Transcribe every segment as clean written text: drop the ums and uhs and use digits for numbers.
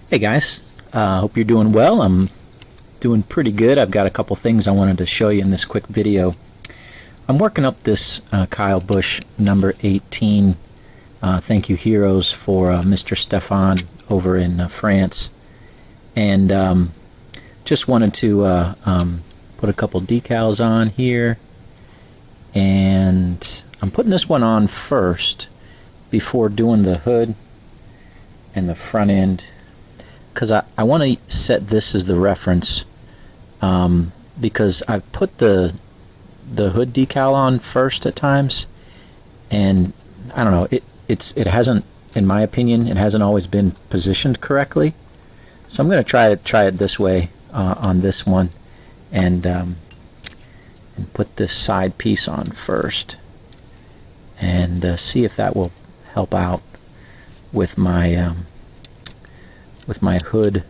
Hey guys, hope you're doing well. I'm doing pretty good. I've got a couple things I wanted to show you in this quick video. I'm working up this Kyle Busch number 18 Thank You Heroes for Mr. Stefan over in France, and just wanted to put a couple decals on here, and I'm putting this one on first before doing the hood and the front end, because I want to set this as the reference, because I've put the hood decal on first at times, and I don't know, it hasn't, in my opinion, it hasn't always been positioned correctly. So I'm going to try it this way on this one, and put this side piece on first, and see if that will help out with my hood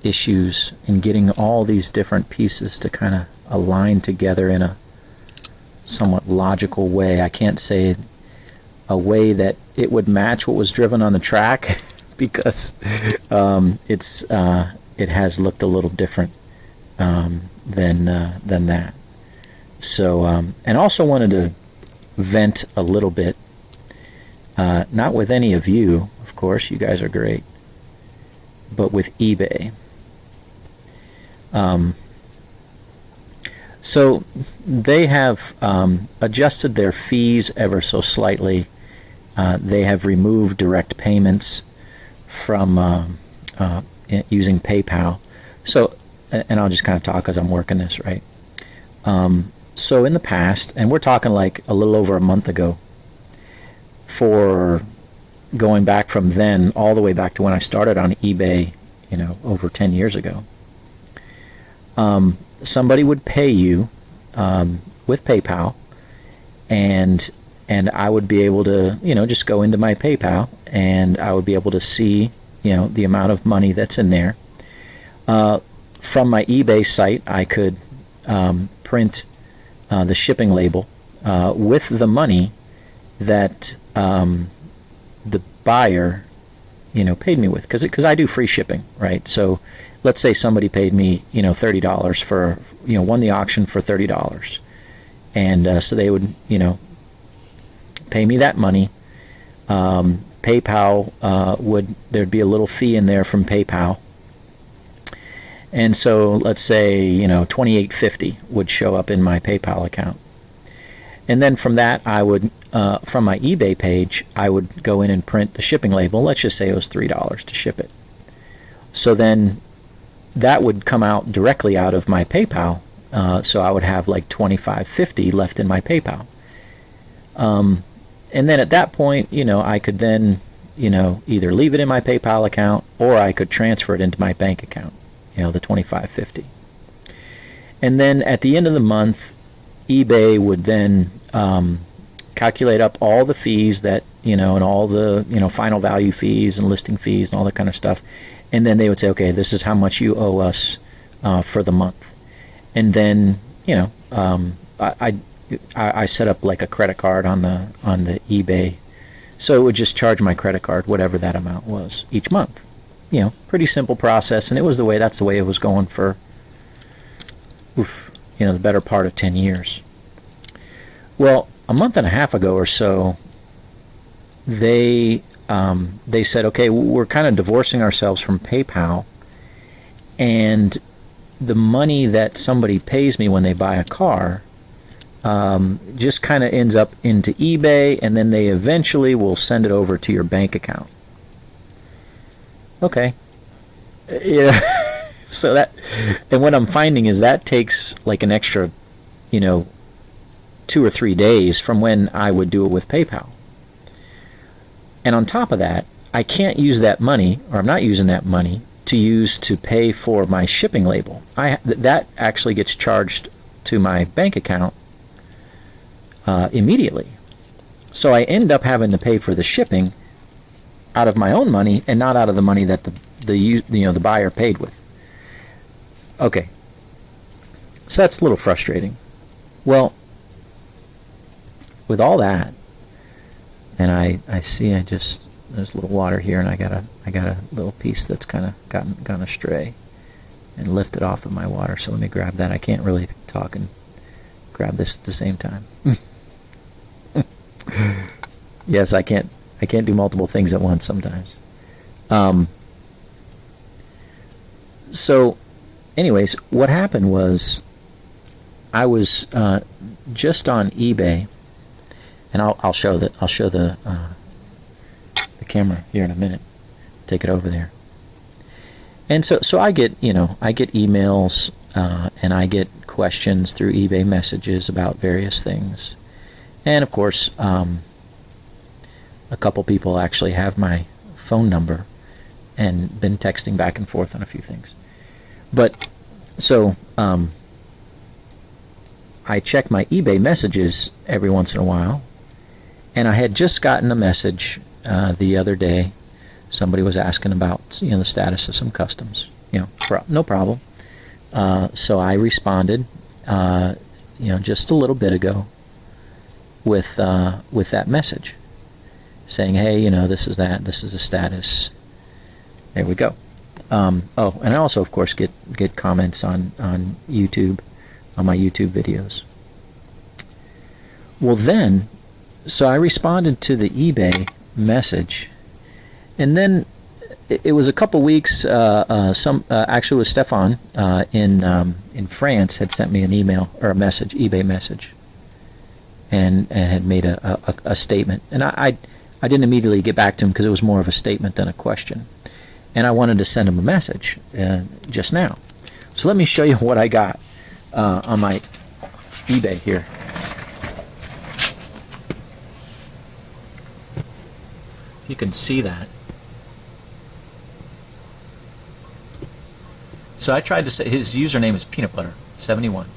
issues, and getting all these different pieces to kind of align together in a somewhat logical way. I can't say a way that it would match what was driven on the track because it has looked a little different than that. So and also wanted to vent a little bit, not with any of you, of course, you guys are great, but with eBay. So they have adjusted their fees ever so slightly. They have removed direct payments from using PayPal. So, and I'll just kind of talk as I'm working this, right? So in the past, and we're talking like a little over a month ago, for going back from then all the way back to when I started on eBay, over 10 years ago, somebody would pay you with PayPal, and I would be able to, just go into my PayPal, and I would be able to see, the amount of money that's in there. From my eBay site, I could print the shipping label with the money that the buyer, paid me with, because I do free shipping, right? So let's say somebody paid me, $30 for, won the auction for $30, and so they would, pay me that money. PayPal there'd be a little fee in there from PayPal, and so let's say $28.50 would show up in my PayPal account, and then from that I would from my eBay page I would go in and print the shipping label. Let's just say it was $3 to ship it. So then that would come out directly out of my PayPal, so I would have like $25.50 left in my PayPal. And then at that point, I could then, either leave it in my PayPal account, or I could transfer it into my bank account, the $25.50. And then at the end of the month, eBay would then calculate up all the fees that, and all the, final value fees and listing fees and all that kind of stuff. And then they would say, okay, this is how much you owe us for the month. And then, I set up like a credit card on the eBay, so it would just charge my credit card whatever that amount was each month. Pretty simple process, and that's the way it was going for the better part of 10 years. Well, a month and a half ago or so, they said, okay, we're kind of divorcing ourselves from PayPal, and the money that somebody pays me when they buy a car just kind of ends up into eBay, and then they eventually will send it over to your bank account. Okay. Yeah. So that, and what I'm finding is that takes like an extra, 2 or 3 days from when I would do it with PayPal. And on top of that, I can't use that money, or I'm not using that money to use to pay for my shipping label. That actually gets charged to my bank account immediately. So I end up having to pay for the shipping out of my own money, and not out of the money that the buyer paid with. Okay, so that's a little frustrating. Well, with all that, and I see I just there's a little water here, and I got a little piece that's kind of gone astray and lifted off of my water. So let me grab that. I can't really talk and grab this at the same time. Yes, I can't do multiple things at once sometimes. So anyways, what happened was I was just on eBay, and I'll show the camera here in a minute. Take it over there. And so I get emails and I get questions through eBay messages about various things, and of course a couple people actually have my phone number and been texting back and forth on a few things. But so I check my eBay messages every once in a while, and I had just gotten a message the other day. Somebody was asking about the status of some customs. No problem. So I responded just a little bit ago with that message saying, hey, this is the status. There we go. And I also, of course, get comments on YouTube, on my YouTube videos. Well, then, so I responded to the eBay message, and then it was a couple weeks. Actually, it was Stefan in France had sent me an email or a message, eBay message, and had made a statement, and I didn't immediately get back to him because it was more of a statement than a question. And I wanted to send him a message just now. So let me show you what I got on my eBay here. You can see that. So I tried to say his username is Peanut Butter 71.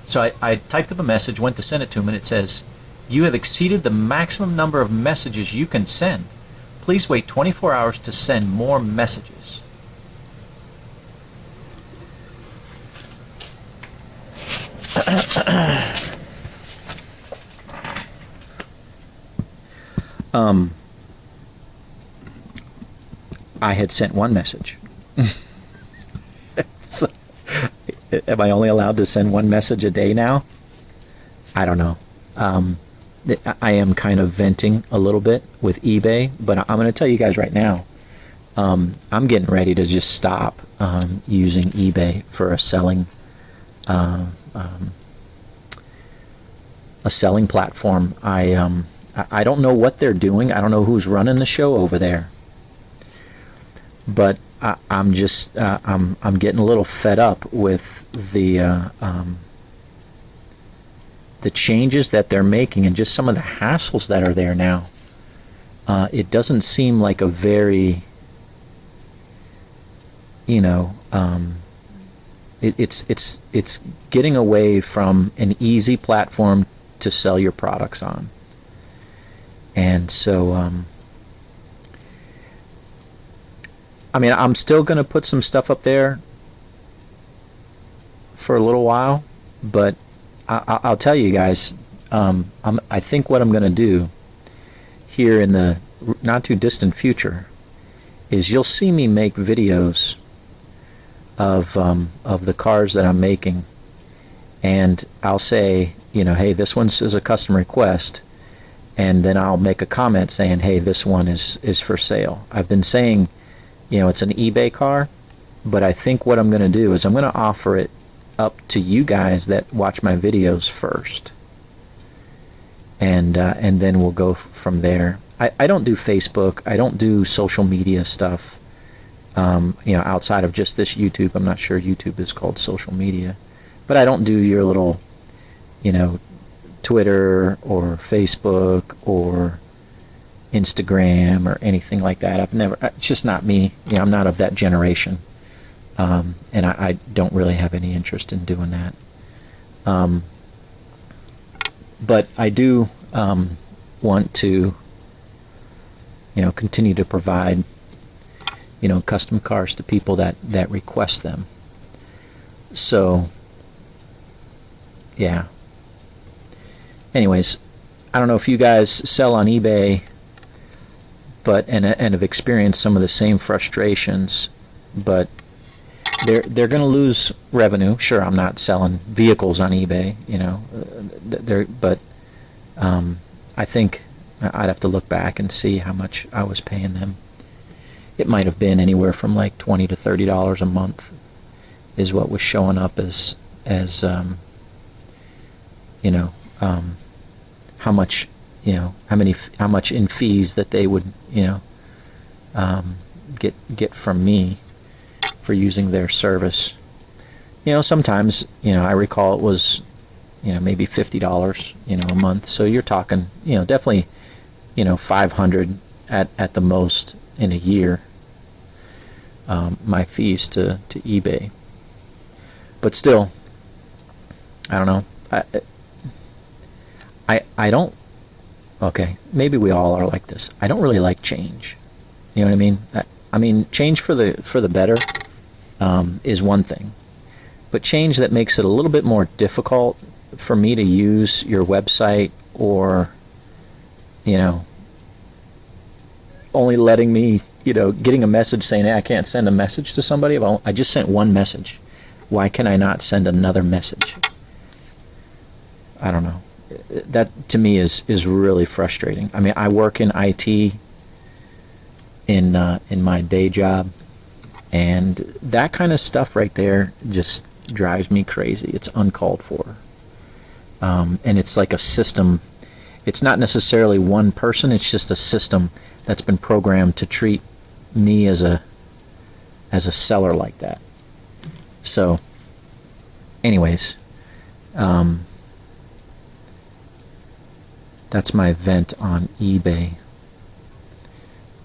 So I typed up a message, went to send it to him, and it says, "You have exceeded the maximum number of messages you can send. Please wait 24 hours to send more messages." I had sent one message. So, am I only allowed to send one message a day now? I don't know. I am kind of venting a little bit with eBay, but I'm going to tell you guys right now, I'm getting ready to just stop using eBay for a selling platform. I don't know what they're doing. I don't know who's running the show over there, but I'm getting a little fed up with the changes that they're making and just some of the hassles that are there now. It doesn't seem like a very, it's getting away from an easy platform to sell your products on. And so, I'm still going to put some stuff up there for a little while, but I'll tell you guys, I think what I'm going to do here in the not too distant future is you'll see me make videos of the cars that I'm making, and I'll say, hey, this one is a custom request, and then I'll make a comment saying, hey, this one is for sale. I've been saying, it's an eBay car, but I think what I'm going to do is I'm going to offer it up to you guys that watch my videos first, and then we'll go from there. I don't do Facebook. I don't do social media stuff. Outside of just this YouTube. I'm not sure YouTube is called social media, but I don't do your little, Twitter or Facebook or Instagram or anything like that. It's just not me. I'm not of that generation. And I don't really have any interest in doing that. But I do want to, continue to provide, custom cars to people that request them. So, yeah. Anyways, I don't know if you guys sell on eBay. but and have experienced some of the same frustrations, but they're going to lose revenue. Sure, I'm not selling vehicles on eBay, you know, but I think I'd have to look back and see how much I was paying them. It might have been anywhere from like $20 to $30 a month is what was showing up as you know, how much, you know, how much in fees that they would, you know, get from me for using their service. You know, sometimes, you know, I recall it was, you know, maybe $50, you know, a month. So you're talking, you know, definitely, you know, $500 at the most in a year. My fees to eBay. But still, I don't know. I don't. Okay, maybe we all are like this. I don't really like change. You know what I mean? I mean, change for the better is one thing, but change that makes it a little bit more difficult for me to use your website, or, you know, only letting me, you know, getting a message saying, hey, I can't send a message to somebody. I just sent one message. Why can I not send another message? I don't know. That to me is really frustrating. I mean, I work in IT in my day job, and that kind of stuff right there just drives me crazy. It's uncalled for, and it's like a system. It's not necessarily one person. It's just a system that's been programmed to treat me as a seller like that. So, anyways, that's my vent on eBay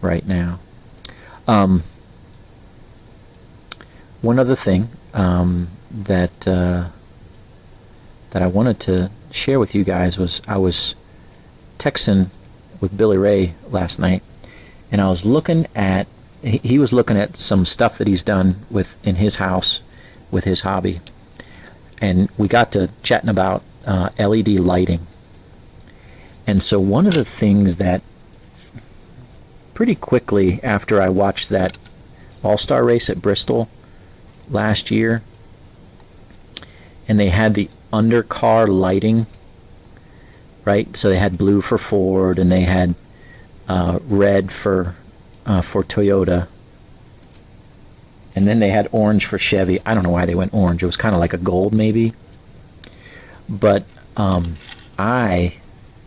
right now. One other thing that I wanted to share with you guys was I was texting with Billy Ray last night, and I was looking at, he was looking at some stuff that he's done in his house with his hobby, and we got to chatting about LED lighting. And so one of the things that pretty quickly after I watched that All-Star race at Bristol last year, and they had the undercar lighting, right? So they had blue for Ford, and they had red for Toyota, and then they had orange for Chevy. I don't know why they went orange. It was kind of like a gold maybe. But I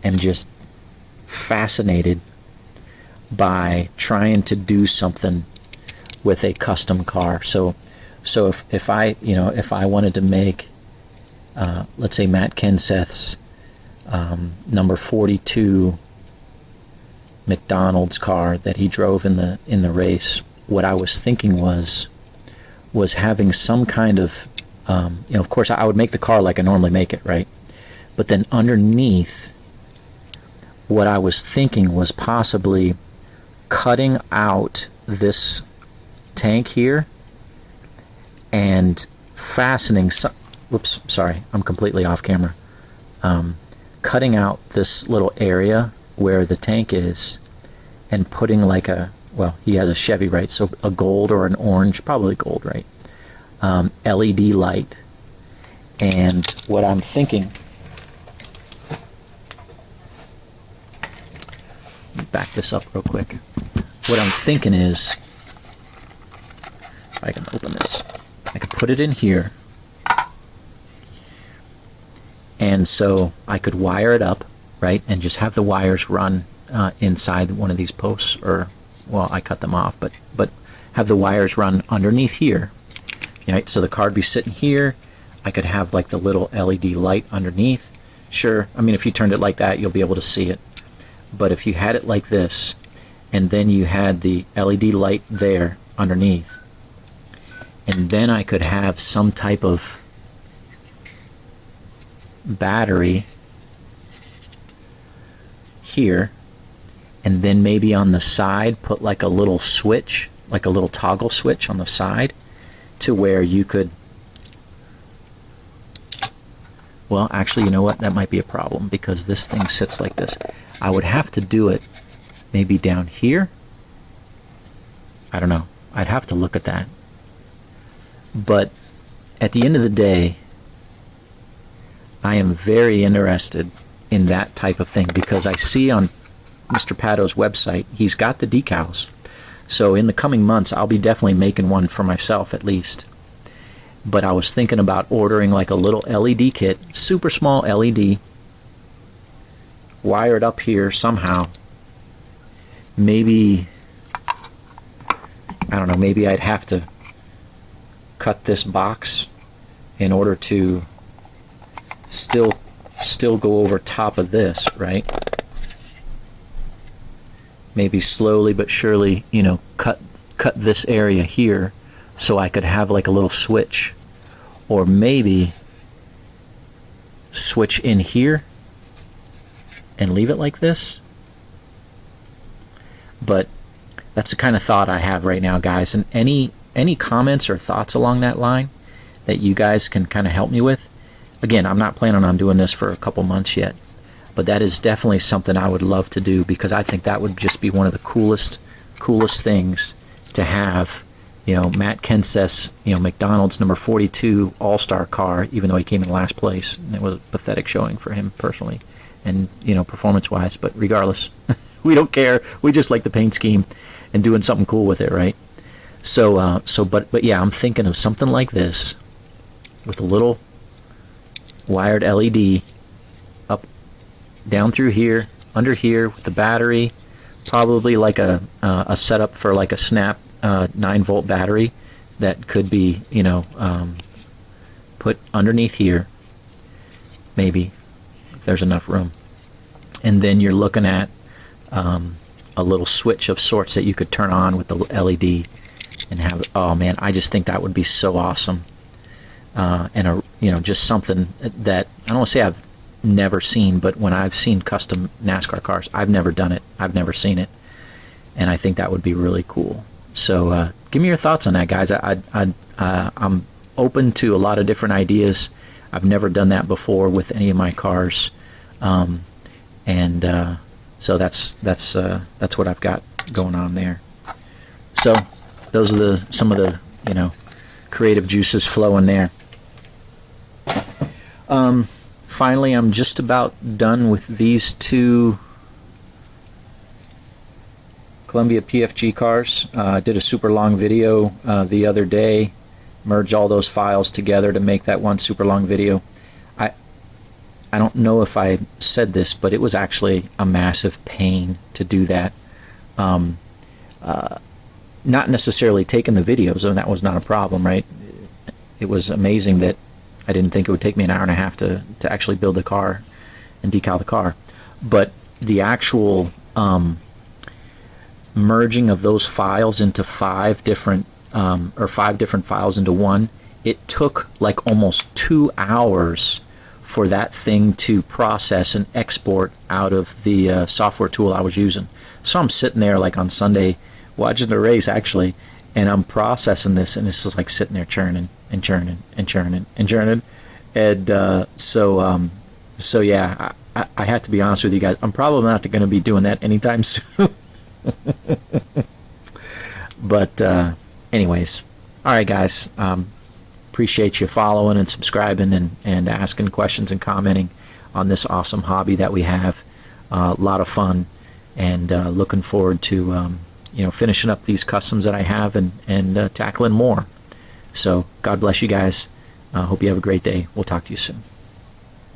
am just fascinated by trying to do something with a custom car. So if I, you know, if I wanted to make, let's say Matt Kenseth's number 42 McDonald's car that he drove in the race, what I was thinking was having some kind of, you know, of course I would make the car like I normally make it, right? But then underneath, what I was thinking was possibly cutting out this tank here and fastening some, whoops, sorry, I'm completely off camera. Cutting out this little area where the tank is and putting like a, well, he has a Chevy, right? So a gold or an orange, probably gold, right? LED light. And what I'm thinking, back this up real quick. What I'm thinking is, if I can open this, I could put it in here, and so I could wire it up, right, and just have the wires run inside one of these posts, or, well, I cut them off, but have the wires run underneath here, right? So the car would be sitting here. I could have like the little LED light underneath. Sure, I mean, if you turned it like that, you'll be able to see it. But if you had it like this, and then you had the LED light there underneath, and then I could have some type of battery here, and then maybe on the side put like a little switch, like a little toggle switch on the side, to where you could, well, actually, you know what, that might be a problem because this thing sits like this. I would have to do it maybe down here, I don't know. I'd have to look at that. But at the end of the day, I am very interested in that type of thing because I see on Mr. Pado's website, he's got the decals. So in the coming months, I'll be definitely making one for myself at least. But I was thinking about ordering like a little LED kit, super small LED, wired up here somehow. Maybe, I don't know, maybe I'd have to cut this box in order to still go over top of this, right? Maybe slowly but surely, you know, cut this area here so I could have like a little switch, or maybe switch in here and leave it like this. But that's the kind of thought I have right now, guys. And any comments or thoughts along that line that you guys can kind of help me with. Again, I'm not planning on doing this for a couple months yet, but that is definitely something I would love to do because I think that would just be one of the coolest things to have. You know, Matt Kenseth's, you know, McDonald's number 42 All Star car, even though he came in last place, and it was a pathetic showing for him personally, and you know, performance-wise. But regardless, we don't care. We just like the paint scheme and doing something cool with it, right? So, but yeah, I'm thinking of something like this with a little wired LED up, down through here, under here with the battery, probably like a setup for like a snap 9-volt battery that could be, you know, put underneath here, maybe if there's enough room. And then you're looking at a little switch of sorts that you could turn on with the LED and have. Oh man, I just think that would be so awesome. And you know, just something that I don't want to say I've never seen, but when I've seen custom NASCAR cars, I've never done it. I've never seen it, and I think that would be really cool. So give me your thoughts on that, guys. I'm open to a lot of different ideas. I've never done that before with any of my cars, and so that's what I've got going on there. So those are some of the, you know, creative juices flowing there. Finally, I'm just about done with these two Columbia PFG cars. I did a super long video the other day, merged all those files together to make that one super long video. I don't know if I said this, but it was actually a massive pain to do that. Not necessarily taking the videos, and that was not a problem, right? It was amazing that I didn't think it would take me an hour and a half to actually build the car and decal the car. But the actual merging of those files into five different files into one, it took like almost 2 hours for that thing to process and export out of the software tool I was using. So I'm sitting there like on Sunday watching the race actually, and I'm processing this, and it's just like sitting there churning and churning and churning and churning. And so yeah, I have to be honest with you guys, I'm probably not going to be doing that anytime soon. But anyways, all right guys, appreciate you following and subscribing and asking questions and commenting on this awesome hobby that we have. A lot of fun, and looking forward to you know, finishing up these customs that I have and tackling more. So God bless you guys. Hope you have a great day. We'll talk to you soon.